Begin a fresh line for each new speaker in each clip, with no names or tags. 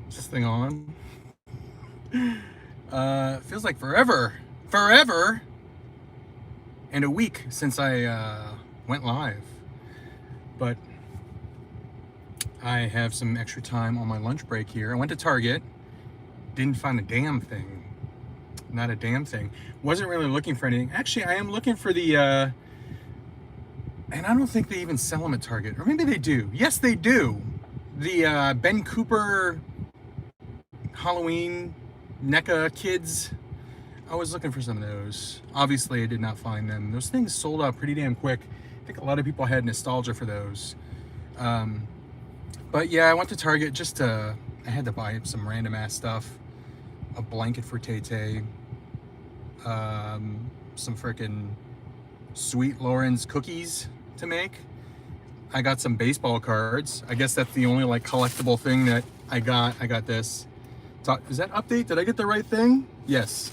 Is this thing on? Feels like forever, and a week since I went live. But I have some extra time on my lunch break here. I went to Target, didn't find a damn thing. Not a damn thing. Wasn't really looking for anything. Actually, I am looking for the, and I don't think they even sell them at Target. Or maybe they do. Yes, they do. The Ben Cooper Halloween NECA kids. I was looking for some of those. Obviously, I did not find them. Those things sold out pretty damn quick. I think a lot of people had nostalgia for those. But yeah, I went to Target just to, I had to buy some random ass stuff. A blanket for Tay-Tay. Some freaking Sweet Lauren's cookies to make. I got some baseball cards. I guess that's the only like collectible thing that I got. I got this. Is that update? Did I get the right thing? Yes.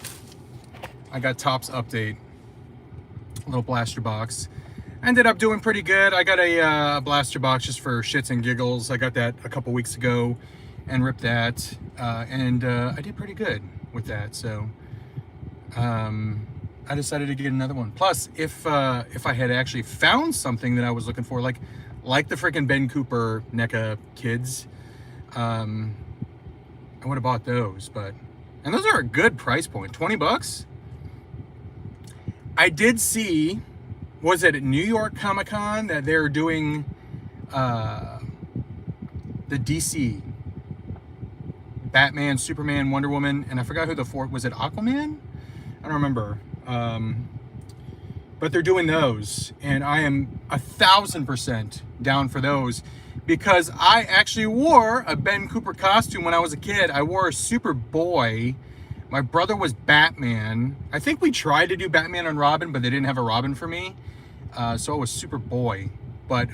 I got Topps update. A little blaster box. Ended up doing pretty good. I got a blaster box just for shits and giggles. I got that a couple weeks ago and ripped that. And I did pretty good with that. So I decided to get another one. Plus, if I had actually found something that I was looking for, like the freaking Ben Cooper NECA kids, I would have bought those. And those are a good price point, 20 bucks. I did see, was it at New York Comic Con that they're doing the DC Batman, Superman, Wonder Woman, and I forgot who the fourth was. It Aquaman? I don't remember. But they're doing those, and I am 1,000% down for those because I actually wore a Ben Cooper costume when I was a kid. I wore a Superboy. My brother was Batman. I think we tried to do Batman and Robin, but they didn't have a Robin for me. So I was Superboy. But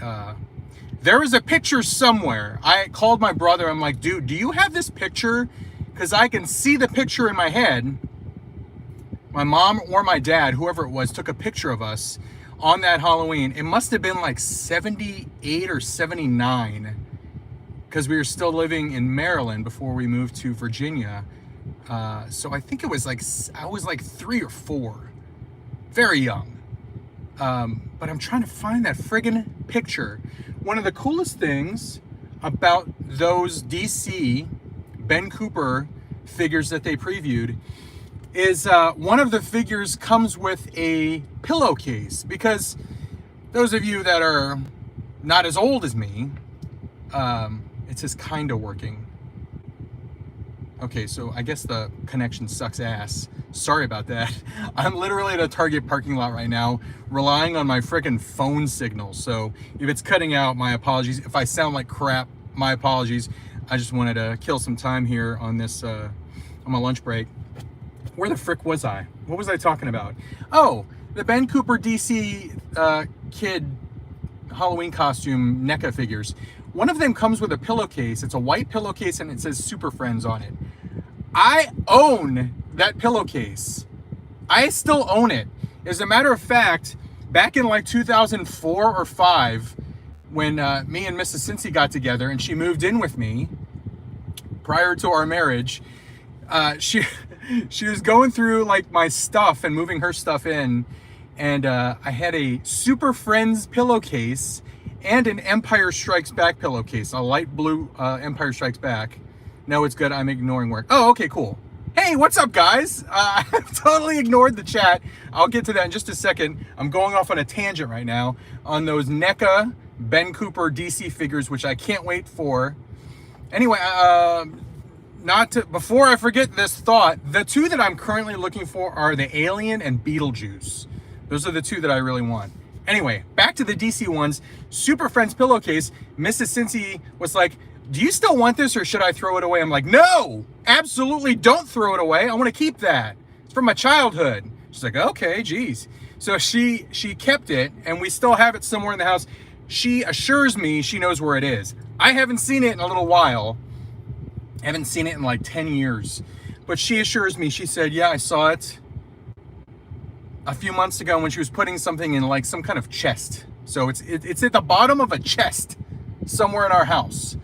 there is a picture somewhere. I called my brother. I'm like, dude, do you have this picture? Because I can see the picture in my head. My mom or my dad, whoever it was, took a picture of us on that Halloween. It must have been like 78 or 79 because we were still living in Maryland before we moved to Virginia. So I think it was like, I was like 3 or 4, very young. But I'm trying to find that friggin' picture. One of the coolest things about those DC Ben Cooper figures that they previewed is one of the figures comes with a pillowcase, because those of you that are not as old as me, it says kinda working. Okay, so I guess the connection sucks ass. Sorry about that. I'm literally at a Target parking lot right now, relying on my freaking phone signal. So if it's cutting out, my apologies. If I sound like crap, my apologies. I just wanted to kill some time here on this, on my lunch break. Where the frick was I? What was I talking about? Oh, the Ben Cooper DC kid Halloween costume NECA figures. One of them comes with a pillowcase. It's a white pillowcase and it says Super Friends on it. I own that pillowcase. I still own it. As a matter of fact, back in like 2004 or 5, when me and Mrs. Cincy got together and she moved in with me prior to our marriage, she was going through like my stuff and moving her stuff in, and I had a Super Friends pillowcase and an Empire Strikes Back pillowcase, a light blue Empire Strikes Back. No, it's good. I'm ignoring work. Oh, okay, cool. Hey, what's up, guys? I've totally ignored the chat. I'll get to that in just a second. I'm going off on a tangent right now on those NECA Ben Cooper DC figures, which I can't wait for. Anyway, before I forget this thought, the two that I'm currently looking for are the Alien and Beetlejuice. Those are the two that I really want. Anyway, back to the DC ones. Super Friends pillowcase. Mrs. Cincy was like, do you still want this or should I throw it away? I'm like, no, absolutely don't throw it away. I want to keep that. It's from my childhood. She's like, okay, geez. So she kept it, and we still have it somewhere in the house. She assures me she knows where it is. I haven't seen it in a little while. I haven't seen it in like 10 years. But she assures me, she said, yeah, I saw it a few months ago when she was putting something in like some kind of chest. So it's at the bottom of a chest somewhere in our house.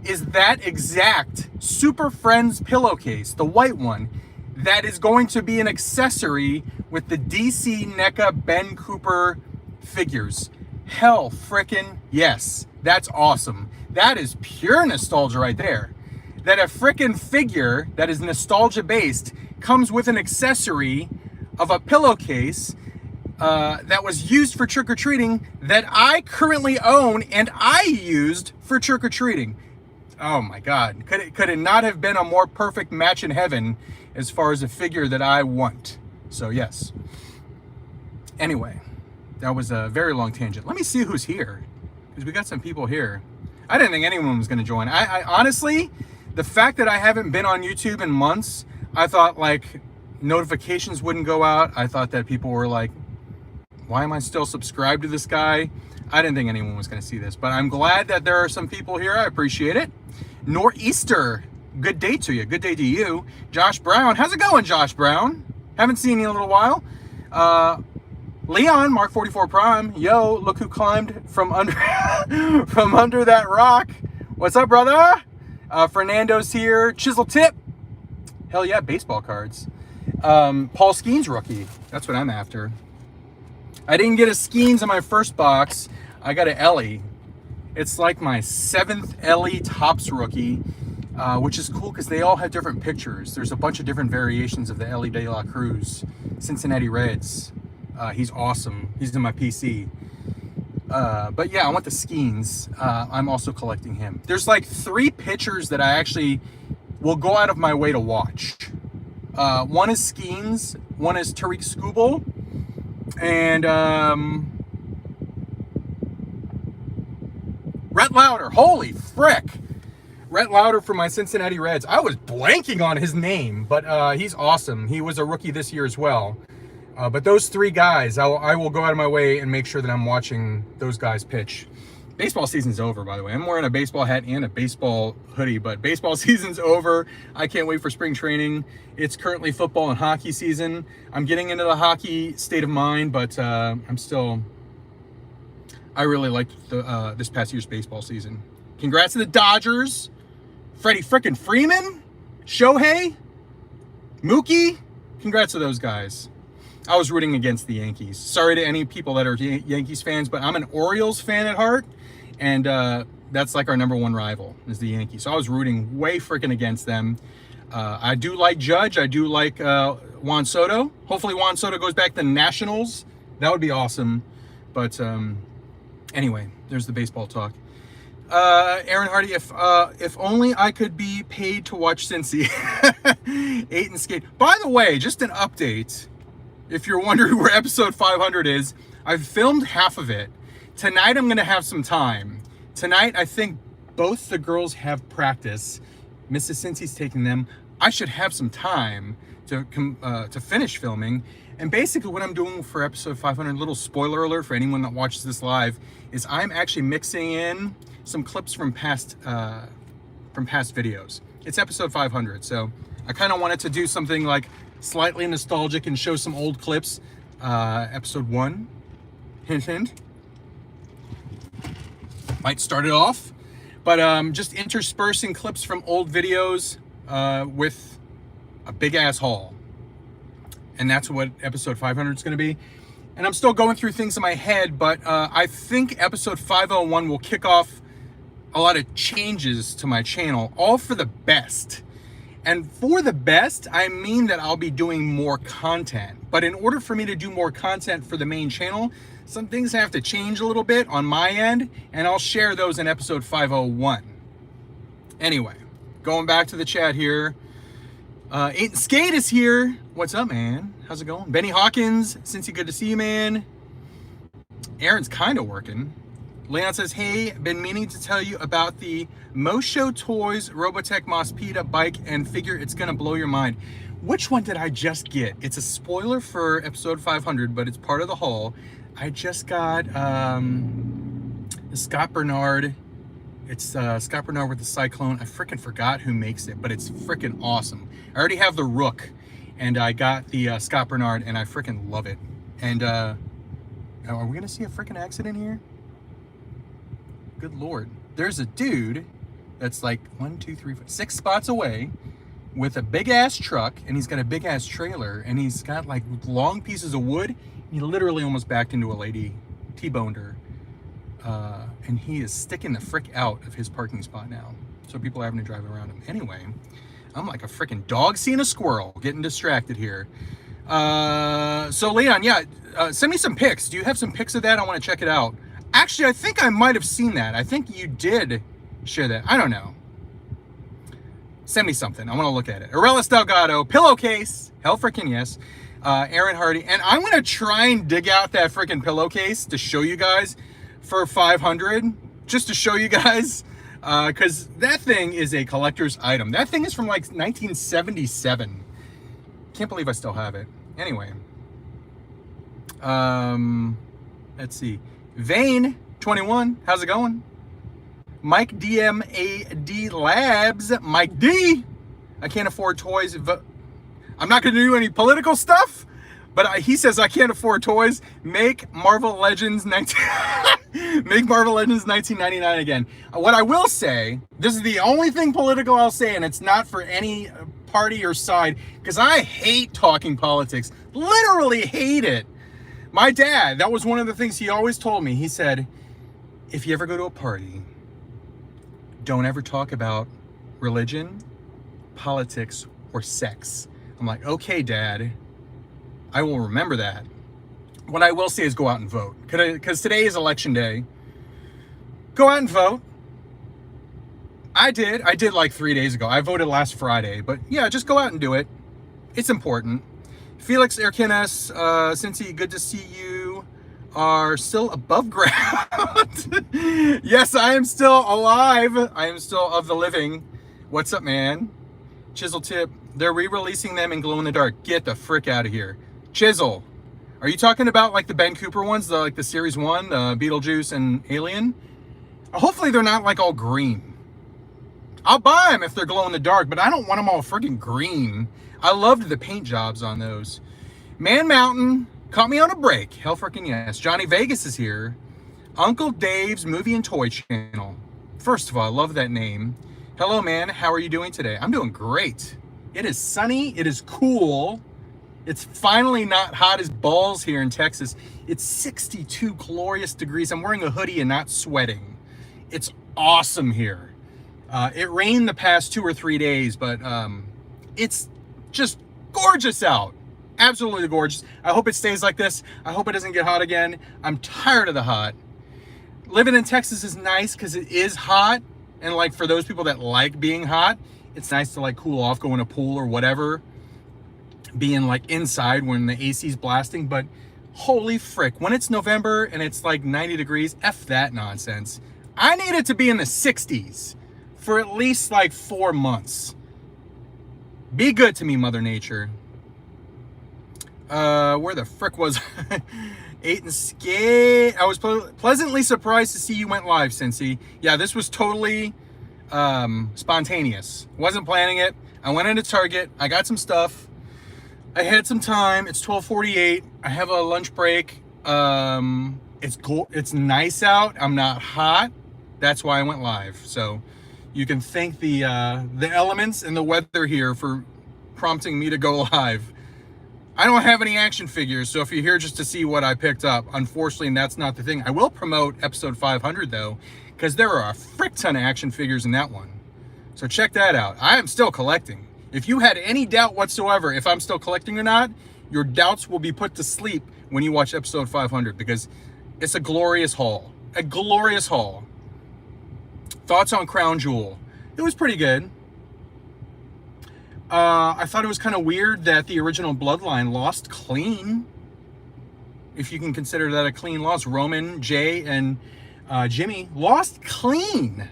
is that exact Super Friends pillowcase, the white one, that is going to be an accessory with the DC NECA Ben Cooper figures. Hell frickin' yes. That's awesome. That is pure nostalgia right there. That a frickin' figure that is nostalgia based comes with an accessory of a pillowcase that was used for trick-or-treating that I currently own and I used for trick-or-treating. Oh my God, could it not have been a more perfect match in heaven as far as a figure that I want? So yes. Anyway, that was a very long tangent. Let me see who's here, because we got some people here. I didn't think anyone was gonna join. I honestly, the fact that I haven't been on YouTube in months, I thought like notifications wouldn't go out. I thought that people were like, why am I still subscribed to this guy? I didn't think anyone was going to see this, but I'm glad that there are some people here. I appreciate it. Nor'easter, good day to you. Good day to you. Josh Brown, how's it going, Josh Brown? Haven't seen you in a little while. Leon, Mark 44 Prime. Yo, look who climbed from under from under that rock. What's up, brother? Fernando's here. Chisel Tip. Hell yeah, baseball cards. Paul Skeens rookie. That's what I'm after. I didn't get a Skeens in my first box. I got an Ellie. It's like my 7th Ellie Topps rookie, which is cool because they all have different pictures. There's a bunch of different variations of the Ellie De La Cruz, Cincinnati Reds. He's awesome. He's in my PC. But yeah, I want the Skeens. I'm also collecting him. There's like 3 pitchers that I actually will go out of my way to watch. One is Skeens, one is Tariq Skubal, and Rhett Lauder. Holy frick! Rhett Lauder for my Cincinnati Reds. I was blanking on his name, but he's awesome. He was a rookie this year as well. But those 3 guys, I will go out of my way and make sure that I'm watching those guys pitch. Baseball season's over, by the way. I'm wearing a baseball hat and a baseball hoodie, but baseball season's over. I can't wait for spring training. It's currently football and hockey season. I'm getting into the hockey state of mind, but I really liked this past year's baseball season. Congrats to the Dodgers. Freddie frickin' Freeman, Shohei, Mookie. Congrats to those guys. I was rooting against the Yankees. Sorry to any people that are Yankees fans, but I'm an Orioles fan at heart, and that's like our #1 rival is the Yankees. So I was rooting way freaking against them. I do like Judge. I do like Juan Soto. Hopefully Juan Soto goes back to the Nationals. That would be awesome. But anyway, there's the baseball talk. Aaron Hardy, if only I could be paid to watch Cincy. 8 and skate. By the way, just an update. If you're wondering where episode 500 is, I've filmed half of it. Tonight, I'm going to have some time. Tonight, I think both the girls have practice. Mrs. Cincy's taking them. I should have some time to finish filming. And basically what I'm doing for episode 500, little spoiler alert for anyone that watches this live, is I'm actually mixing in some clips from past videos. It's episode 500, so I kind of wanted to do something like slightly nostalgic and show some old clips. Episode 1, hint hint, might start it off, but just interspersing clips from old videos with a big ass haul. And that's what episode 500 is going to be. And I'm still going through things in my head, but I think episode 501 will kick off a lot of changes to my channel, all for the best. And for the best, I mean that I'll be doing more content. But in order for me to do more content for the main channel, some things have to change a little bit on my end, and I'll share those in episode 501. Anyway, going back to the chat here. Ain't Skate is here. What's up, man? How's it going? Benny Hawkins, Cincy, good to see you, man. Aaron's kind of working. Leon says, hey, been meaning to tell you about the Mosho Toys Robotech Mospita bike and figure. It's going to blow your mind. Which one did I just get? It's a spoiler for episode 500, but it's part of the haul. I just got the Scott Bernard. It's Scott Bernard with the Cyclone. I freaking forgot who makes it, but it's freaking awesome. I already have the Rook, and I got the Scott Bernard, and I freaking love it. And are we going to see a freaking accident here? Good Lord. There's a dude that's like 6 spots away with a big ass truck, and he's got a big ass trailer, and he's got like long pieces of wood. He literally almost backed into a lady, T-boned her, and he is sticking the frick out of his parking spot now, so people are having to drive around him. Anyway, I'm like a freaking dog seeing a squirrel, getting distracted here. So Leon, yeah, send me some pics. Do you have some pics of that? I want to check it out. Actually, I think I might have seen that. I think you did share that. I don't know. Send me something. I want to look at it. Aurelius Delgado, pillowcase. Hell freaking yes. Aaron Hardy. And I'm going to try and dig out that freaking pillowcase to show you guys for 500. Just to show you guys. Because that thing is a collector's item. That thing is from like 1977. Can't believe I still have it. Anyway. Let's see. Vane 21. How's it going? Mike DMAD Labs. Mike D. I can't afford toys. I'm not going to do any political stuff, but he says I can't afford toys. Make Marvel Legends 1999 again. What I will say, this is the only thing political I'll say, and it's not for any party or side, because I hate talking politics. Literally hate it. My dad, that was one of the things he always told me. He said, if you ever go to a party, don't ever talk about religion, politics, or sex. I'm like, okay, Dad, I will remember that. What I will say is go out and vote. Because today is election day. Go out and vote. I did like 3 days ago. I voted last Friday. But yeah, just go out and do it. It's important. Felix Erkinas, Cincy, good to see you are still above ground. Yes, I am still alive. I am still of the living. What's up, man? Chisel Tip, they're re-releasing them in glow in the dark. Get the frick out of here. Chisel, are you talking about like the Ben Cooper ones, like the series 1, Beetlejuice and Alien? Hopefully they're not like all green. I'll buy them if they're glow in the dark, but I don't want them all freaking green. I loved the paint jobs on those. Man Mountain caught me on a break. Hell freaking yes. Johnny Vegas is here. Uncle Dave's Movie and Toy Channel. First of all, I love that name. Hello, man. How are you doing today? I'm doing great. It is sunny. It is cool. It's finally not hot as balls here in Texas. It's 62 glorious degrees. I'm wearing a hoodie and not sweating. It's awesome here. It rained the past 2 or 3 days, but it's just gorgeous out. Absolutely gorgeous. I hope it stays like this. I hope it doesn't get hot again. I'm tired of the hot. Living in Texas is nice because it is hot. And like for those people that like being hot, it's nice to like cool off, go in a pool or whatever. Being like inside when the AC's blasting. But holy frick, when it's November and it's like 90 degrees, F that nonsense. I need it to be in the 60s for at least like 4 months. Be good to me, Mother Nature. Where the frick was I? 8 and Skate. I was pleasantly surprised to see you went live, Cincy. Yeah, this was totally spontaneous. Wasn't planning it. I went into Target. I got some stuff. I had some time. It's 12:48. I have a lunch break. It's cool. It's nice out. I'm not hot. That's why I went live. So you can thank the elements and the weather here for prompting me to go live. I don't have any action figures, so if you're here just to see what I picked up, unfortunately, that's not the thing. I will promote episode 500, though, because there are a frick ton of action figures in that one. So check that out. I am still collecting. If you had any doubt whatsoever if I'm still collecting or not, your doubts will be put to sleep when you watch episode 500, because it's a glorious haul. A glorious haul. Thoughts on Crown Jewel? It was pretty good. I thought it was kind of weird that the original Bloodline lost clean. If you can consider that a clean loss. Roman, Jay, and Jimmy lost clean.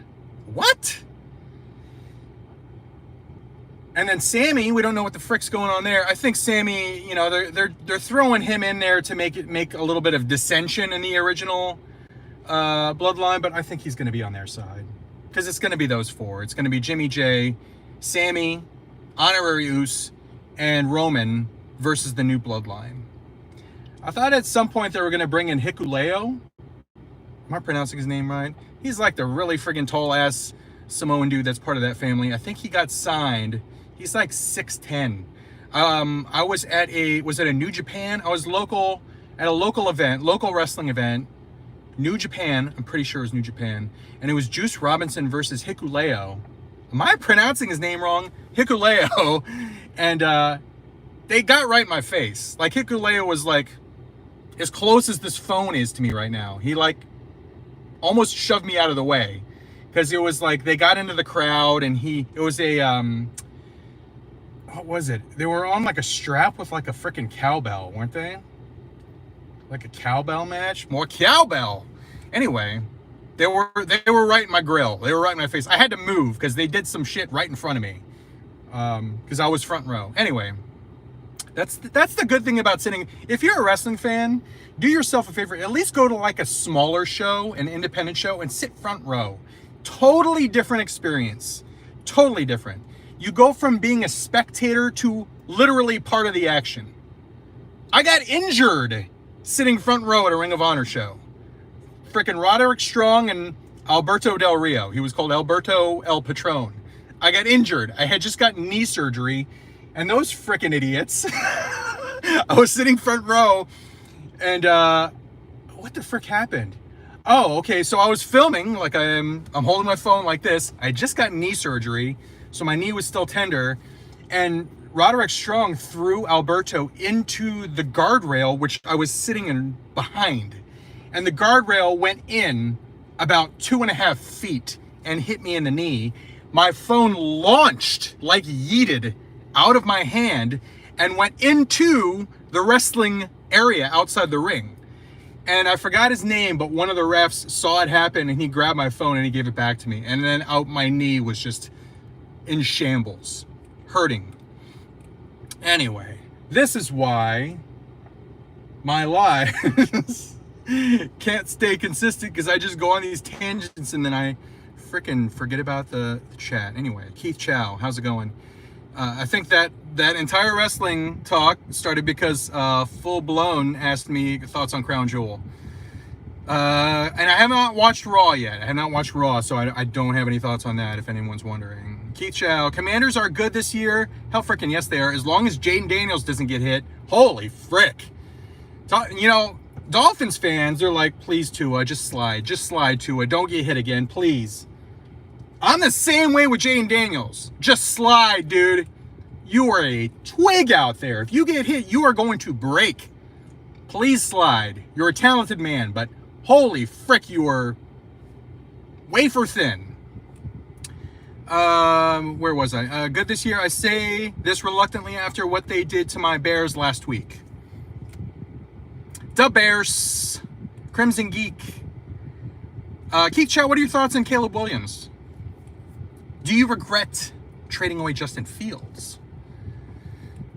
What? And then Sammy, we don't know what the frick's going on there. I think Sammy, you know, they're throwing him in there to make a little bit of dissension in the original Bloodline, but I think he's going to be on their side. Because it's going to be those 4. It's going to be Jimmy J, Sammy, Honorary Uce, and Roman versus the new Bloodline. I thought at some point they were going to bring in Hikuleo. Am I pronouncing his name right? He's like the really friggin' tall ass Samoan dude that's part of that family. I think he got signed. He's like 6'10". I was at a New Japan? I was at a local event, local wrestling event, New Japan. I'm pretty sure it was New Japan. And it was Juice Robinson versus Hikuleo. Am I pronouncing his name wrong? Hikuleo. And they got right in my face. Like, Hikuleo was like as close as this phone is to me right now. He like almost shoved me out of the way. Because it was like they got into the crowd and it was a what was it? They were on like a strap with like a freaking cowbell, weren't they? Like a cowbell match? More cowbell. Anyway, they were right in my grill. They were right in my face. I had to move because they did some shit right in front of me. Because I was front row. Anyway, that's the good thing about sitting. If you're a wrestling fan, do yourself a favor. At least go to like a smaller show, an independent show, and sit front row. Totally different experience. Totally different. You go from being a spectator to literally part of the action. I got injured sitting front row at a Ring of Honor show. Freaking Roderick Strong and Alberto Del Rio. He was called Alberto El Patron. I got injured. I had just gotten knee surgery, and those freaking idiots. I was sitting front row, and what the frick happened? Oh, okay. So I was filming, like I'm holding my phone like this. I just got knee surgery, so my knee was still tender, and Roderick Strong threw Alberto into the guardrail, which I was sitting in behind, and the guardrail went in about 2.5 feet and hit me in the knee. My phone launched, like yeeted, out of my hand and went into the wrestling area outside the ring. And I forgot his name, but one of the refs saw it happen and he grabbed my phone and he gave it back to me. And then my knee was just in shambles, hurting. Anyway, this is why my lives can't stay consistent, because I just go on these tangents and then I freaking forget about the chat. Anyway, Keith Chow, how's it going? I think that entire wrestling talk started because Full Blown asked me thoughts on Crown Jewel. And I have not watched Raw yet. I have not watched Raw, so I don't have any thoughts on that, if anyone's wondering. Keith Chow, Commanders are good this year. Hell freaking yes, they are. As long as Jaden Daniels doesn't get hit. Holy frick. You know, Dolphins fans, they're like, please, Tua, just slide, Tua. Don't get hit again, please. I'm the same way with Jaden Daniels. Just slide, dude. You are a twig out there. If you get hit, you are going to break. Please slide. You're a talented man, but holy frick, you are wafer thin. Where was I? Good this year. I say this reluctantly after what they did to my Bears last week. The Bears. Crimson Geek. Keith Chow, what are your thoughts on Caleb Williams? Do you regret trading away Justin Fields?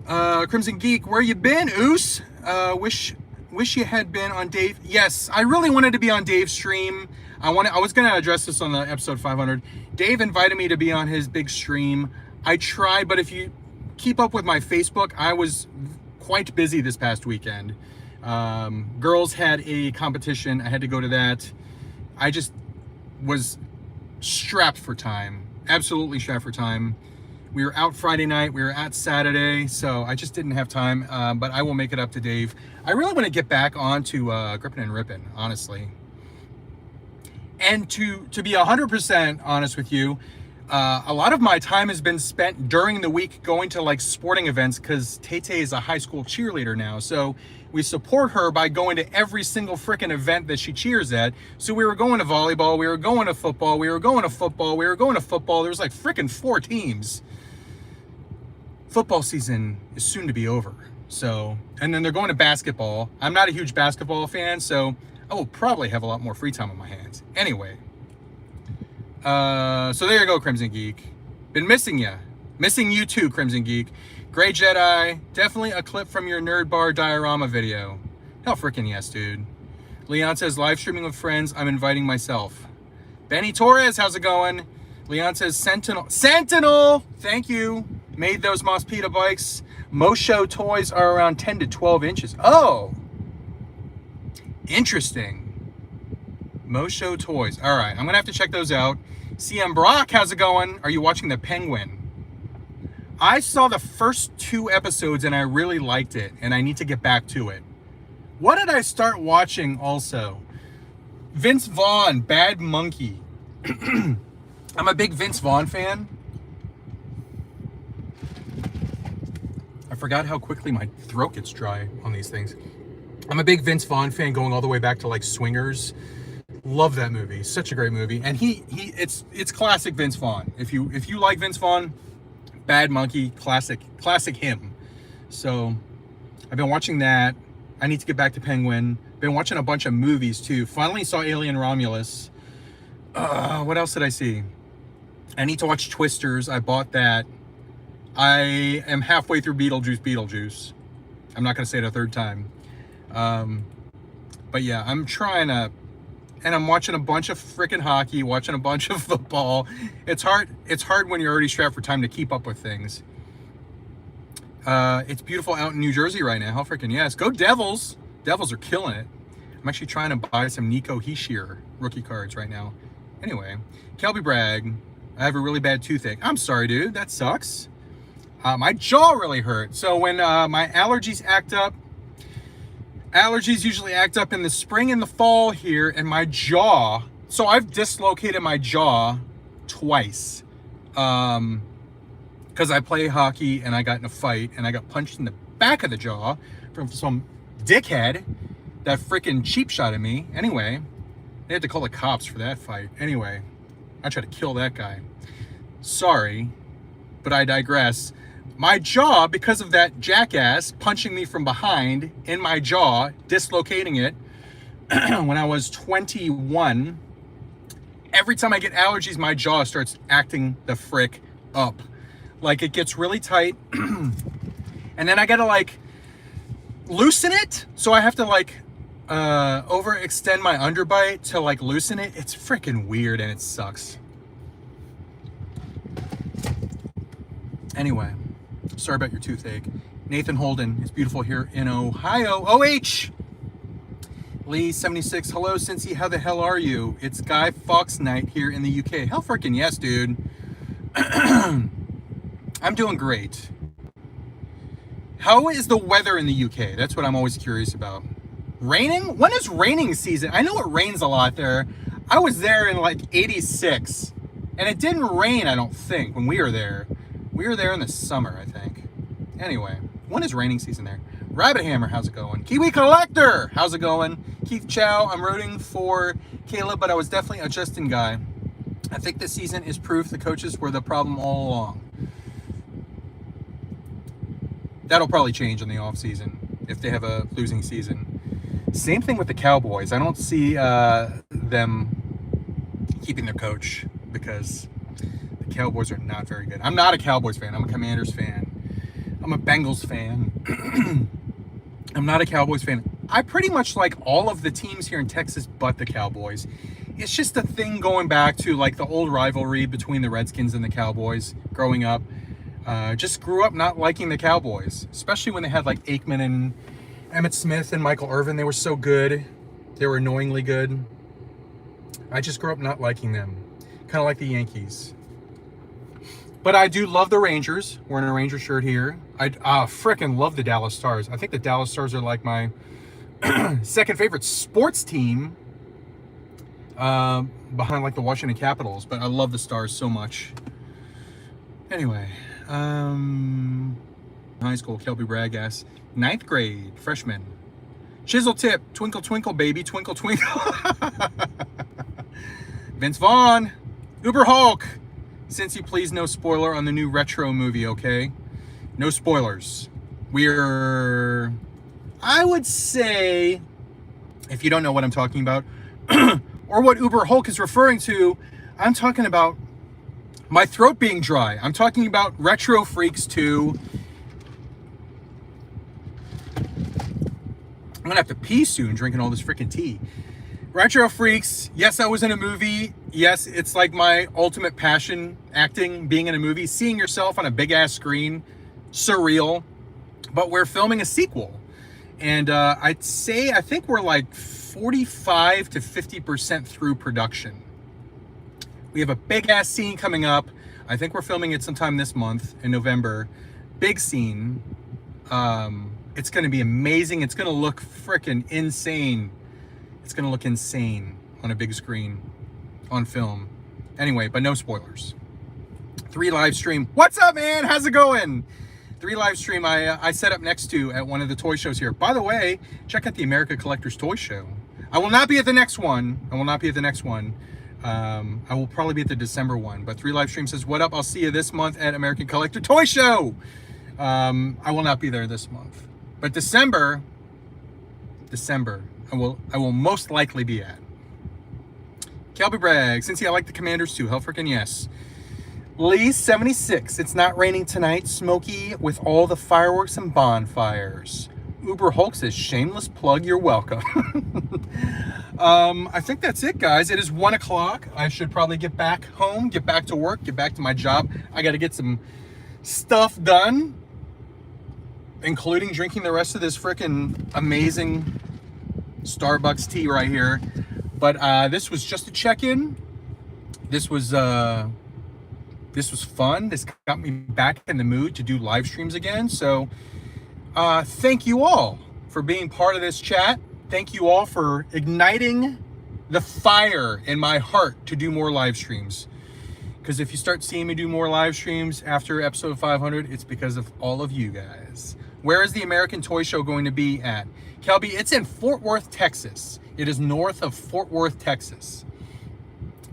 Crimson Geek, where you been, Oos? Wish you had been on Dave. Yes, I really wanted to be on Dave's stream. I was going to address this on the episode 500. Dave invited me to be on his big stream. I tried, but if you keep up with my Facebook, I was quite busy this past weekend. Girls had a competition. I had to go to that. I just was strapped for time. Absolutely strapped for time. We were out Friday night. We were at Saturday. So I just didn't have time. But I will make it up to Dave. I really want to get back onto Grippin' and Rippin', honestly. And to be 100% honest with you, a lot of my time has been spent during the week going to like sporting events, because Tay-Tay is a high school cheerleader now. So we support her by going to every single freaking event that she cheers at. So we were going to volleyball, we were going to football, we were going to football, we were going to football. There was like freaking 4 teams. Football season is soon to be over. So, and then they're going to basketball. I'm not a huge basketball fan, so I will probably have a lot more free time on my hands. Anyway. So there you go, Crimson Geek. Been missing you. Missing you too, Crimson Geek. Grey Jedi, definitely a clip from your Nerd Bar diorama video. Hell freaking yes, dude. Leon says, live streaming with friends, I'm inviting myself. Benny Torres, how's it going? Leon says, Sentinel, thank you. Made those Mospita bikes. Most show toys are around 10 to 12 inches. Oh, interesting. Most show toys. All right, I'm gonna have to check those out. CM Brock, how's it going? Are you watching The Penguin? I saw the first 2 episodes and I really liked it, and I need to get back to it. What did I start watching also? Vince Vaughn, Bad Monkey. I'm a big Vince Vaughn fan. I forgot how quickly my throat gets dry on these things. I'm a big Vince Vaughn fan, going all the way back to like Swingers. Love that movie. Such a great movie. And it's classic Vince Vaughn. If you like Vince Vaughn, Bad Monkey, classic him. So I've been watching that. I need to get back to Penguin. Been watching a bunch of movies too. Finally saw Alien Romulus. What else did I see? I need to watch Twisters. I bought that. I am halfway through Beetlejuice. I'm not going to say it a third time. But yeah, I'm trying to, and I'm watching a bunch of freaking hockey, watching a bunch of football. It's hard when you're already strapped for time to keep up with things. It's beautiful out in New Jersey right now. Hell freaking yes. Go Devils. Devils are killing it. I'm actually trying to buy some Nico Hischier rookie cards right now. Anyway, Kelby Bragg, I have a really bad toothache. I'm sorry, dude. That sucks. My jaw really hurt. So when my allergies act up, allergies usually act up in the spring and the fall here, and my jaw, so I've dislocated my jaw twice. Because I play hockey and I got in a fight and I got punched in the back of the jaw from some dickhead that freaking cheap shot at me. Anyway, they had to call the cops for that fight. Anyway, I tried to kill that guy. Sorry, but I digress. My jaw, because of that jackass punching me from behind in my jaw, dislocating it when I was 21, every time I get allergies, my jaw starts acting the frick up. Like, it gets really tight, and then I gotta like loosen it. So I have to like overextend my underbite to like loosen it. It's freaking weird and it sucks. Anyway, sorry about your toothache. Nathan Holden, it's beautiful here in Ohio. OH! Lee 76, hello Cincy, how the hell are you? It's Guy Fawkes night here in the UK. Hell freaking yes, dude. I'm doing great. How is the weather in the UK? That's what I'm always curious about. Raining? When is raining season? I know it rains a lot there. I was there in like 86, and it didn't rain, I don't think, when we were there. We were there in the summer, I think. Anyway, when is raining season there? Rabbit Hammer, how's it going? Kiwi Collector, how's it going? Keith Chow, I'm rooting for Caleb, but I was definitely a Justin guy. I think this season is proof the coaches were the problem all along. That'll probably change in the offseason if they have a losing season. Same thing with the Cowboys. I don't see them keeping their coach because the Cowboys are not very good. I'm not a Cowboys fan. I'm a Commanders fan. I'm a Bengals fan. I'm not a Cowboys fan. I pretty much like all of the teams here in Texas but the Cowboys. It's just a thing going back to like the old rivalry between the Redskins and the Cowboys growing up. Just grew up not liking the Cowboys, especially when they had like Aikman and Emmitt Smith and Michael Irvin. They were so good. They were annoyingly good. I just grew up not liking them. Kind of like the Yankees. But I do love the Rangers. Wearing a Ranger shirt here. I frickin' love the Dallas Stars. I think the Dallas Stars are like my second favorite sports team behind like the Washington Capitals. But I love the Stars so much. Anyway, high school, Kelby Bragg asks, 9th grade, freshman. Chisel tip, twinkle, twinkle, baby, twinkle, twinkle. Vince Vaughn, Uber Hulk. Cincy, please no spoiler on the new retro movie, okay? No spoilers. I would say, if you don't know what I'm talking about, or what Uber Hulk is referring to, I'm talking about my throat being dry. I'm talking about Retro Freaks 2. I'm gonna have to pee soon drinking all this freaking tea. Retro Freaks, yes, I was in a movie. Yes, it's like my ultimate passion, acting, being in a movie, seeing yourself on a big ass screen, surreal. But we're filming a sequel. And I think we're like 45 to 50% through production. We have a big ass scene coming up. I think we're filming it sometime this month in November. Big scene. It's going to be amazing. It's going to look freaking insane. It's going to look insane on a big screen, on film. Anyway, but no spoilers. 3 live stream. What's up, man? How's it going? 3 live stream I set up next to at one of the toy shows here. By the way, check out the America Collectors Toy Show. I will not be at the next one. I will probably be at the December one. But 3 live stream says, what up? I'll see you this month at American Collector Toy Show. I will not be there this month. But December, I will most likely be at. Kelby Bragg, Cincy, I like the Commanders too. Hell freaking yes. Lee 76, it's not raining tonight. Smoky with all the fireworks and bonfires. Uber Hulk says, shameless plug, you're welcome. I think that's it, guys. It is 1 o'clock. I should probably get back home, get back to work, get back to my job. I got to get some stuff done, including drinking the rest of this freaking amazing Starbucks tea right here. But this was just a check-in. This was fun. This got me back in the mood to do live streams again. So thank you all for being part of this chat. Thank you all for igniting the fire in my heart to do more live streams. Because if you start seeing me do more live streams after episode 500, it's because of all of you guys. Where is the American Toy Show going to be at? Kelby, it's in Fort Worth, Texas. It is north of Fort Worth, Texas.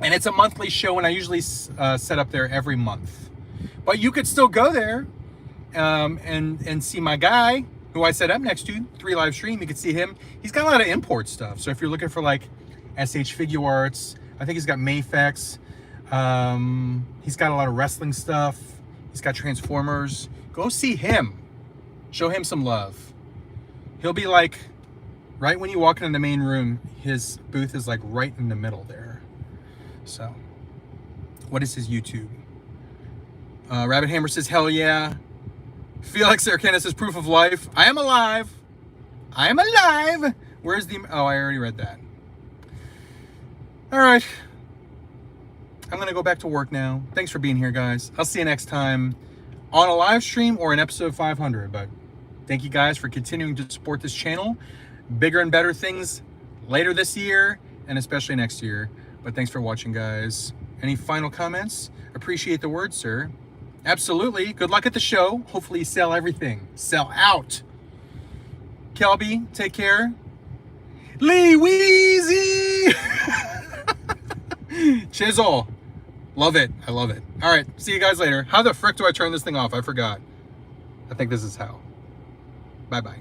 And it's a monthly show, and I usually set up there every month. But you could still go there and see my guy, who I set up next to, 3 live stream. You can see him. He's got a lot of import stuff. So if you're looking for like SH Figure Arts, I think he's got Mayfex. He's got a lot of wrestling stuff. He's got Transformers. Go see him. Show him some love. He'll be like, right when you walk into the main room, his booth is like right in the middle there. So, what is his YouTube? Rabbit Hammer says, hell yeah. Felix Arcana says, proof of life. I am alive. I am alive. Where's the... Oh, I already read that. All right. I'm going to go back to work now. Thanks for being here, guys. I'll see you next time on a live stream or in episode 500. But thank you guys for continuing to support this channel. Bigger and better things later this year and especially next year. But thanks for watching, guys. Any final comments? Appreciate the words, sir. Absolutely. Good luck at the show. Hopefully you sell everything. Sell out. Kelby, take care. Lee Weezy! Chisel. Love it. I love it. All right. See you guys later. How the frick do I turn this thing off? I forgot. I think this is how. Bye-bye.